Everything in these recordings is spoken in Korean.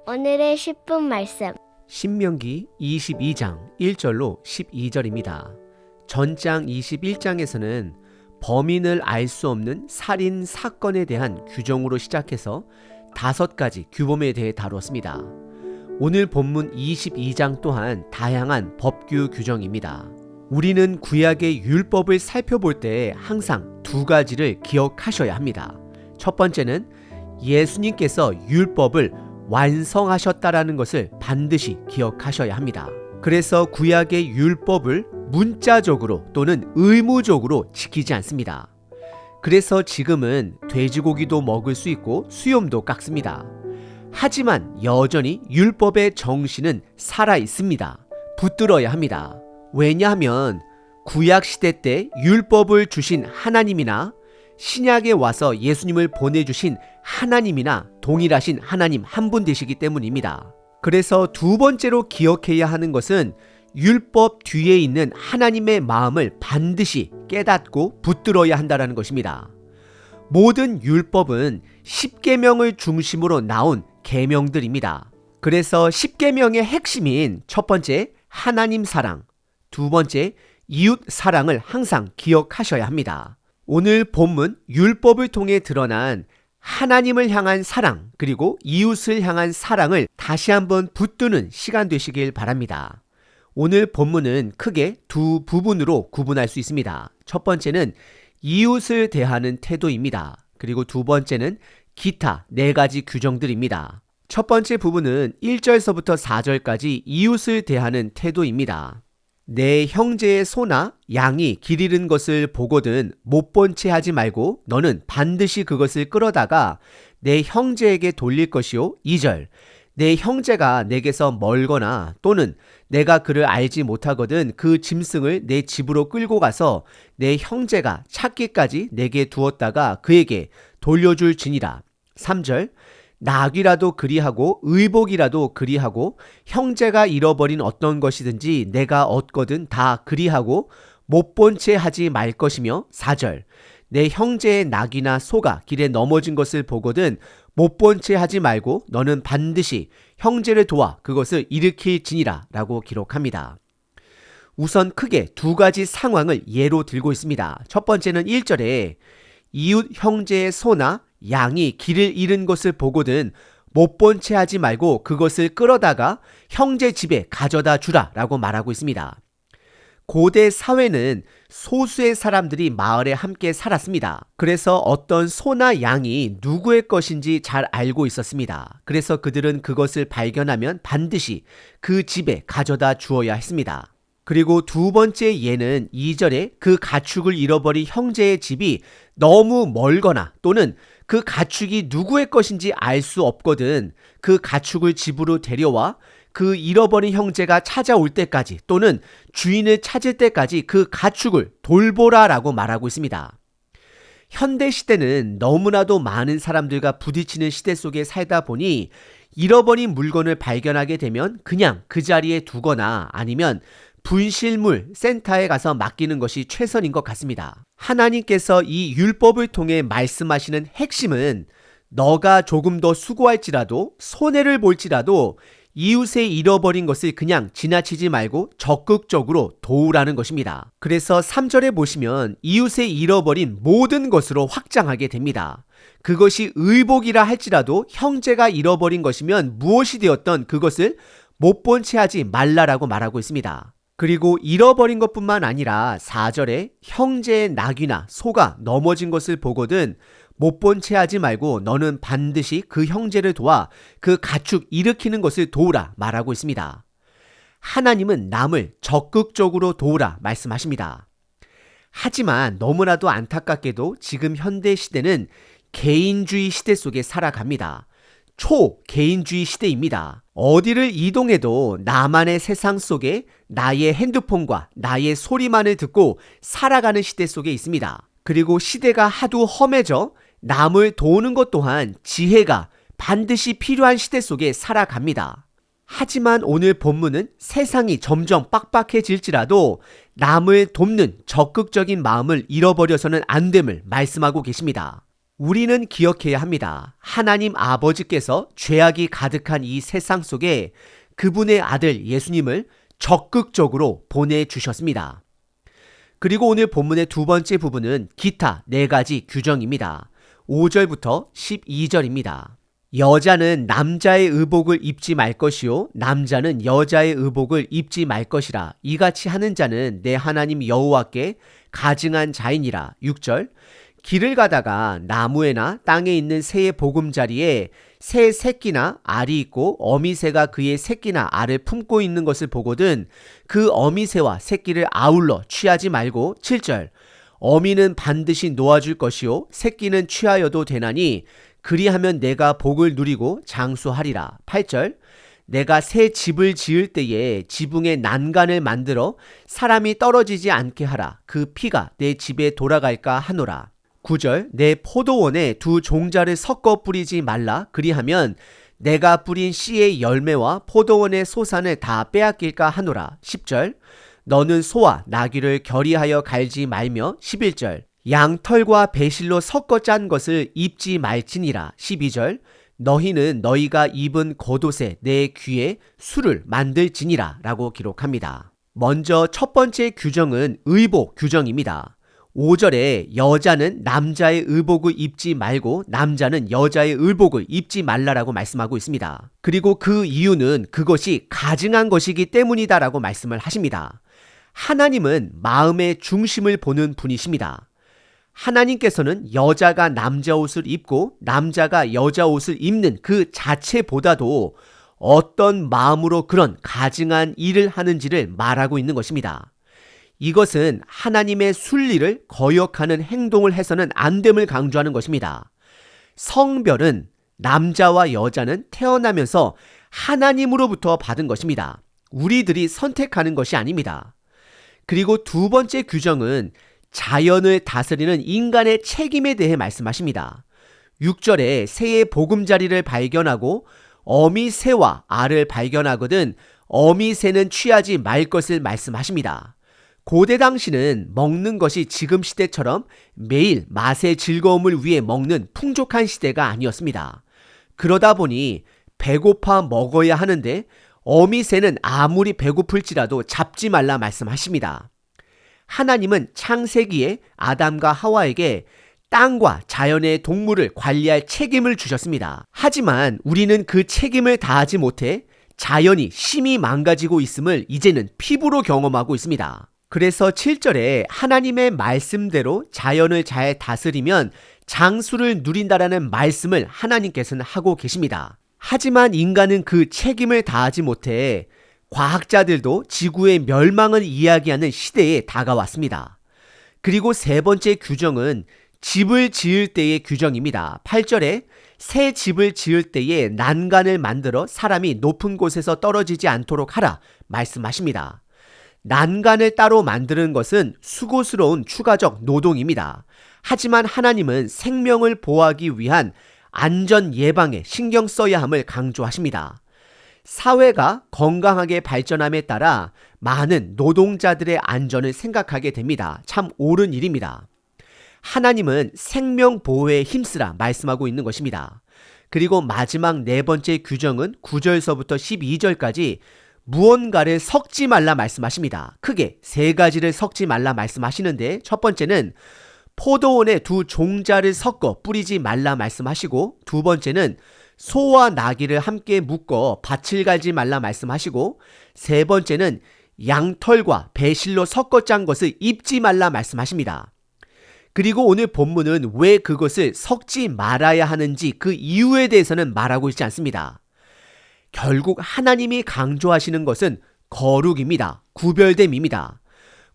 오늘의 10분 말씀. 신명기 22장 1절로 12절입니다. 전장 21장에서는 범인을 알 수 없는 살인 사건에 대한 규정으로 시작해서 5가지 규범에 대해 다루었습니다. 오늘 본문 22장 또한 다양한 법규 규정입니다. 우리는 구약의 율법을 살펴볼 때 항상 2가지를 기억하셔야 합니다. 첫 번째는 예수님께서 율법을 완성하셨다라는 것을 반드시 기억하셔야 합니다. 그래서 구약의 율법을 문자적으로 또는 의무적으로 지키지 않습니다. 그래서 지금은 돼지고기도 먹을 수 있고 수염도 깎습니다. 하지만 여전히 율법의 정신은 살아 있습니다. 붙들어야 합니다. 왜냐하면 구약시대 때 율법을 주신 하나님이나 신약에 와서 예수님을 보내주신 하나님이나 동일하신 하나님 한 분 되시기 때문입니다. 그래서 2번째로 기억해야 하는 것은 율법 뒤에 있는 하나님의 마음을 반드시 깨닫고 붙들어야 한다는 것입니다. 모든 율법은 10계명을 중심으로 나온 계명들입니다. 그래서 10계명의 핵심인 첫 번째 하나님 사랑, 2번째 이웃 사랑을 항상 기억하셔야 합니다. 오늘 본문 율법을 통해 드러난 하나님을 향한 사랑 그리고 이웃을 향한 사랑을 다시 한번 붙드는 시간 되시길 바랍니다. 오늘 본문은 크게 2 부분으로 구분할 수 있습니다. 첫 번째는 이웃을 대하는 태도입니다. 그리고 2번째는 기타 4가지 규정들입니다. 첫 번째 부분은 1절서부터 4절까지 이웃을 대하는 태도입니다. 내 형제의 소나 양이 길 잃은 것을 보거든 못 본 채 하지 말고 너는 반드시 그것을 끌어다가 내 형제에게 돌릴 것이요. 2절 내 형제가 내게서 멀거나 또는 내가 그를 알지 못하거든 그 짐승을 내 집으로 끌고 가서 내 형제가 찾기까지 내게 두었다가 그에게 돌려줄지니라. 3절 낙이라도 그리하고 의복이라도 그리하고 형제가 잃어버린 어떤 것이든지 내가 얻거든 다 그리하고 못 본 채 하지 말 것이며 4절 내 형제의 낙이나 소가 길에 넘어진 것을 보거든 못 본 채 하지 말고 너는 반드시 형제를 도와 그것을 일으킬지니라 라고 기록합니다. 우선 크게 2가지 상황을 예로 들고 있습니다. 첫 번째는 1절에 이웃 형제의 소나 양이 길을 잃은 것을 보거든 못 본 채 하지 말고 그것을 끌어다가 형제 집에 가져다 주라 라고 말하고 있습니다. 고대 사회는 소수의 사람들이 마을에 함께 살았습니다. 그래서 어떤 소나 양이 누구의 것인지 잘 알고 있었습니다. 그래서 그들은 그것을 발견하면 반드시 그 집에 가져다 주어야 했습니다. 그리고 2번째 예는 2절에 그 가축을 잃어버린 형제의 집이 너무 멀거나 또는 그 가축이 누구의 것인지 알 수 없거든 그 가축을 집으로 데려와 그 잃어버린 형제가 찾아올 때까지 또는 주인을 찾을 때까지 그 가축을 돌보라 라고 말하고 있습니다. 현대시대는 너무나도 많은 사람들과 부딪히는 시대 속에 살다 보니 잃어버린 물건을 발견하게 되면 그냥 그 자리에 두거나 아니면 분실물 센터에 가서 맡기는 것이 최선인 것 같습니다. 하나님께서 이 율법을 통해 말씀하시는 핵심은 너가 조금 더 수고할지라도 손해를 볼지라도 이웃의 잃어버린 것을 그냥 지나치지 말고 적극적으로 도우라는 것입니다. 그래서 3절에 보시면 이웃의 잃어버린 모든 것으로 확장하게 됩니다. 그것이 의복이라 할지라도 형제가 잃어버린 것이면 무엇이 되었던 그것을 못 본 채 하지 말라라고 말하고 있습니다. 그리고 잃어버린 것뿐만 아니라 4절에 형제의 낙이나 소가 넘어진 것을 보거든 못 본 채 하지 말고 너는 반드시 그 형제를 도와 그 가축 일으키는 것을 도우라 말하고 있습니다. 하나님은 남을 적극적으로 도우라 말씀하십니다. 하지만 너무나도 안타깝게도 지금 현대 시대는 개인주의 시대 속에 살아갑니다. 초개인주의 시대입니다. 어디를 이동해도 나만의 세상 속에 나의 핸드폰과 나의 소리만을 듣고 살아가는 시대 속에 있습니다. 그리고 시대가 하도 험해져 남을 도우는 것 또한 지혜가 반드시 필요한 시대 속에 살아갑니다. 하지만 오늘 본문은 세상이 점점 빡빡해질지라도 남을 돕는 적극적인 마음을 잃어버려서는 안 됨을 말씀하고 계십니다. 우리는 기억해야 합니다. 하나님 아버지께서 죄악이 가득한 이 세상 속에 그분의 아들 예수님을 적극적으로 보내주셨습니다. 그리고 오늘 본문의 두 번째 부분은 기타 4가지 규정입니다. 5절부터 12절입니다. 여자는 남자의 의복을 입지 말 것이요 남자는 여자의 의복을 입지 말 것이라. 이같이 하는 자는 내 하나님 여호와께 가증한 자이니라. 6절. 길을 가다가 나무에나 땅에 있는 새의 보금자리에 새 새끼나 알이 있고 어미새가 그의 새끼나 알을 품고 있는 것을 보거든 그 어미새와 새끼를 아울러 취하지 말고. 7절. 어미는 반드시 놓아줄 것이요 새끼는 취하여도 되나니 그리하면 내가 복을 누리고 장수하리라. 8절. 내가 새 집을 지을 때에 지붕에 난간을 만들어 사람이 떨어지지 않게 하라. 그 피가 내 집에 돌아갈까 하노라. 9절. 내 포도원에 두 종자를 섞어 뿌리지 말라. 그리하면 내가 뿌린 씨의 열매와 포도원의 소산을 다 빼앗길까 하노라. 10절. 너는 소와 나귀를 결의하여 갈지 말며. 11절. 양털과 배실로 섞어 짠 것을 입지 말지니라. 12절. 너희는 너희가 입은 겉옷에 내 귀에 술을 만들지니라 라고 기록합니다. 먼저 첫 번째 규정은 의복 규정입니다. 5절에 여자는 남자의 의복을 입지 말고 남자는 여자의 의복을 입지 말라라고 말씀하고 있습니다. 그리고 그 이유는 그것이 가증한 것이기 때문이다 라고 말씀을 하십니다. 하나님은 마음의 중심을 보는 분이십니다. 하나님께서는 여자가 남자 옷을 입고 남자가 여자 옷을 입는 그 자체보다도 어떤 마음으로 그런 가증한 일을 하는지를 말하고 있는 것입니다. 이것은 하나님의 순리를 거역하는 행동을 해서는 안 됨을 강조하는 것입니다. 성별은 남자와 여자는 태어나면서 하나님으로부터 받은 것입니다. 우리들이 선택하는 것이 아닙니다. 그리고 두 번째 규정은 자연을 다스리는 인간의 책임에 대해 말씀하십니다. 6절에 새의 보금자리를 발견하고 어미 새와 알을 발견하거든 어미 새는 취하지 말 것을 말씀하십니다. 고대 당시는 먹는 것이 지금 시대처럼 매일 맛의 즐거움을 위해 먹는 풍족한 시대가 아니었습니다. 그러다 보니 배고파 먹어야 하는데 어미 새는 아무리 배고플지라도 잡지 말라 말씀하십니다. 하나님은 창세기에 아담과 하와에게 땅과 자연의 동물을 관리할 책임을 주셨습니다. 하지만 우리는 그 책임을 다하지 못해 자연이 심히 망가지고 있음을 이제는 피부로 경험하고 있습니다. 그래서 7절에 하나님의 말씀대로 자연을 잘 다스리면 장수를 누린다라는 말씀을 하나님께서는 하고 계십니다. 하지만 인간은 그 책임을 다하지 못해 과학자들도 지구의 멸망을 이야기하는 시대에 다가왔습니다. 그리고 세 번째 규정은 집을 지을 때의 규정입니다. 8절에 새 집을 지을 때에 난간을 만들어 사람이 높은 곳에서 떨어지지 않도록 하라 말씀하십니다. 난간을 따로 만드는 것은 수고스러운 추가적 노동입니다. 하지만 하나님은 생명을 보호하기 위한 안전 예방에 신경 써야 함을 강조하십니다. 사회가 건강하게 발전함에 따라 많은 노동자들의 안전을 생각하게 됩니다. 참 옳은 일입니다. 하나님은 생명 보호에 힘쓰라 말씀하고 있는 것입니다. 그리고 마지막 네 번째 규정은 9절서부터 12절까지 무언가를 섞지 말라 말씀하십니다. 크게 세 가지를 섞지 말라 말씀하시는데 첫 번째는 포도원에 두 종자를 섞어 뿌리지 말라 말씀하시고 두 번째는 소와 나귀를 함께 묶어 밭을 갈지 말라 말씀하시고 세 번째는 양털과 배실로 섞어 짠 것을 입지 말라 말씀하십니다. 그리고 오늘 본문은 왜 그것을 섞지 말아야 하는지 그 이유에 대해서는 말하고 있지 않습니다. 결국 하나님이 강조하시는 것은 거룩입니다. 구별됨입니다.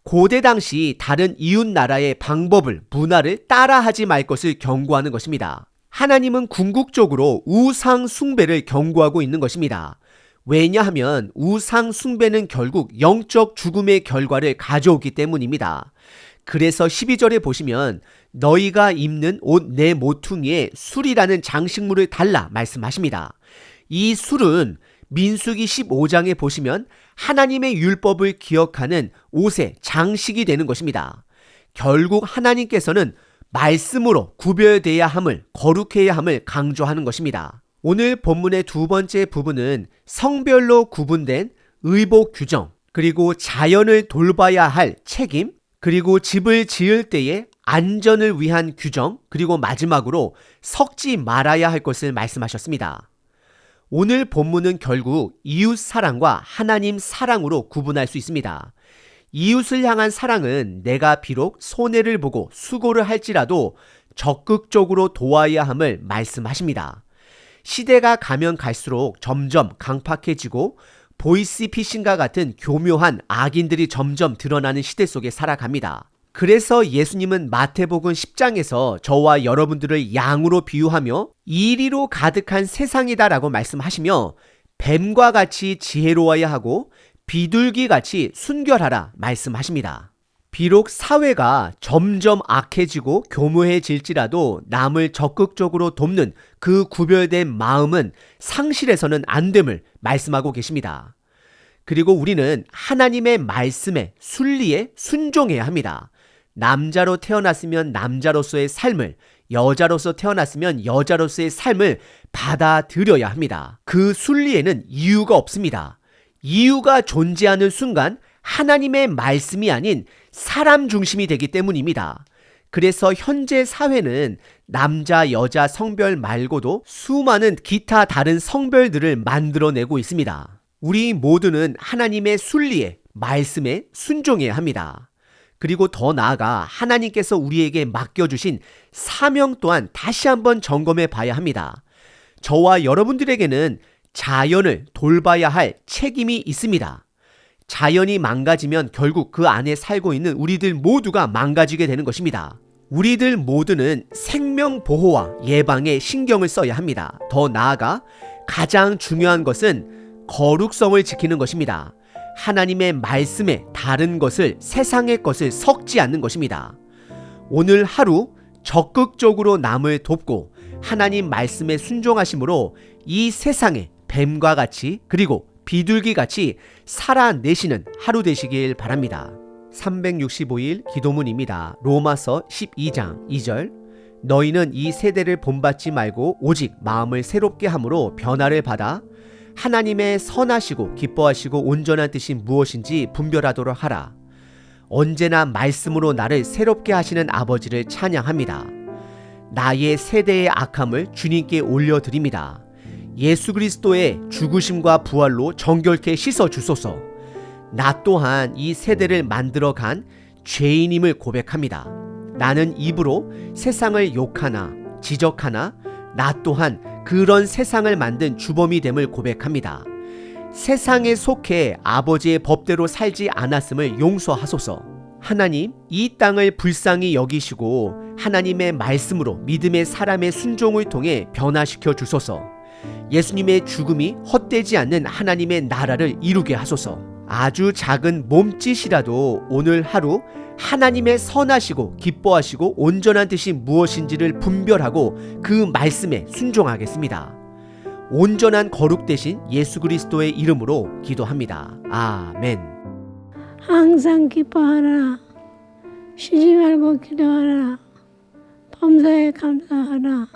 고대 당시 다른 이웃 나라의 방법을, 문화를 따라하지 말 것을 경고하는 것입니다. 하나님은 궁극적으로 우상 숭배를 경고하고 있는 것입니다. 왜냐하면 우상 숭배는 결국 영적 죽음의 결과를 가져오기 때문입니다. 그래서 12절에 보시면 너희가 입는 옷 내 모퉁이에 술이라는 장식물을 달라 말씀하십니다. 이 술은 민수기 15장에 보시면 하나님의 율법을 기억하는 옷의 장식이 되는 것입니다. 결국 하나님께서는 말씀으로 구별돼야 함을, 거룩해야 함을 강조하는 것입니다. 오늘 본문의 두 번째 부분은 성별로 구분된 의복 규정, 그리고 자연을 돌봐야 할 책임, 그리고 집을 지을 때의 안전을 위한 규정, 그리고 마지막으로 섞지 말아야 할 것을 말씀하셨습니다. 오늘 본문은 결국 이웃 사랑과 하나님 사랑으로 구분할 수 있습니다. 이웃을 향한 사랑은 내가 비록 손해를 보고 수고를 할지라도 적극적으로 도와야 함을 말씀하십니다. 시대가 가면 갈수록 점점 강팍해지고 보이스피싱과 같은 교묘한 악인들이 점점 드러나는 시대 속에 살아갑니다. 그래서 예수님은 마태복음 10장에서 저와 여러분들을 양으로 비유하며 이리로 가득한 세상이다라고 말씀하시며 뱀과 같이 지혜로워야 하고 비둘기같이 순결하라 말씀하십니다. 비록 사회가 점점 악해지고 교묘해질지라도 남을 적극적으로 돕는 그 구별된 마음은 상실해서는 안 됨을 말씀하고 계십니다. 그리고 우리는 하나님의 말씀에 순리에 순종해야 합니다. 남자로 태어났으면 남자로서의 삶을, 여자로서 태어났으면 여자로서의 삶을 받아들여야 합니다. 그 순리에는 이유가 없습니다. 이유가 존재하는 순간 하나님의 말씀이 아닌 사람 중심이 되기 때문입니다. 그래서 현재 사회는 남자, 여자 성별 말고도 수많은 기타 다른 성별들을 만들어내고 있습니다. 우리 모두는 하나님의 순리에, 말씀에 순종해야 합니다. 그리고 더 나아가 하나님께서 우리에게 맡겨주신 사명 또한 다시 한번 점검해 봐야 합니다. 저와 여러분들에게는 자연을 돌봐야 할 책임이 있습니다. 자연이 망가지면 결국 그 안에 살고 있는 우리들 모두가 망가지게 되는 것입니다. 우리들 모두는 생명 보호와 예방에 신경을 써야 합니다. 더 나아가 가장 중요한 것은 거룩성을 지키는 것입니다. 하나님의 말씀에 다른 것을, 세상의 것을 섞지 않는 것입니다. 오늘 하루 적극적으로 남을 돕고 하나님 말씀에 순종하심으로 이 세상에 뱀과 같이 그리고 비둘기같이 살아내시는 하루 되시길 바랍니다. 365일 기도문입니다. 로마서 12장 2절. 너희는 이 세대를 본받지 말고 오직 마음을 새롭게 함으로 변화를 받아 하나님의 선하시고 기뻐하시고 온전한 뜻이 무엇인지 분별하도록 하라. 언제나 말씀으로 나를 새롭게 하시는 아버지를 찬양합니다. 나의 세대의 악함을 주님께 올려드립니다. 예수 그리스도의 죽으심과 부활로 정결케 씻어 주소서. 나 또한 이 세대를 만들어간 죄인임을 고백합니다. 나는 입으로 세상을 욕하나 지적하나 나 또한 그런 세상을 만든 주범이 됨을 고백합니다. 세상에 속해 아버지의 법대로 살지 않았음을 용서하소서. 하나님, 이 땅을 불쌍히 여기시고 하나님의 말씀으로 믿음의 사람의 순종을 통해 변화시켜 주소서. 예수님의 죽음이 헛되지 않는 하나님의 나라를 이루게 하소서. 아주 작은 몸짓이라도 오늘 하루 하나님의 선하시고 기뻐하시고 온전한 뜻이 무엇인지를 분별하고 그 말씀에 순종하겠습니다. 온전한 거룩 되신 예수 그리스도의 이름으로 기도합니다. 아멘. 항상 기뻐하라. 쉬지 말고 기도하라. 범사에 감사하라.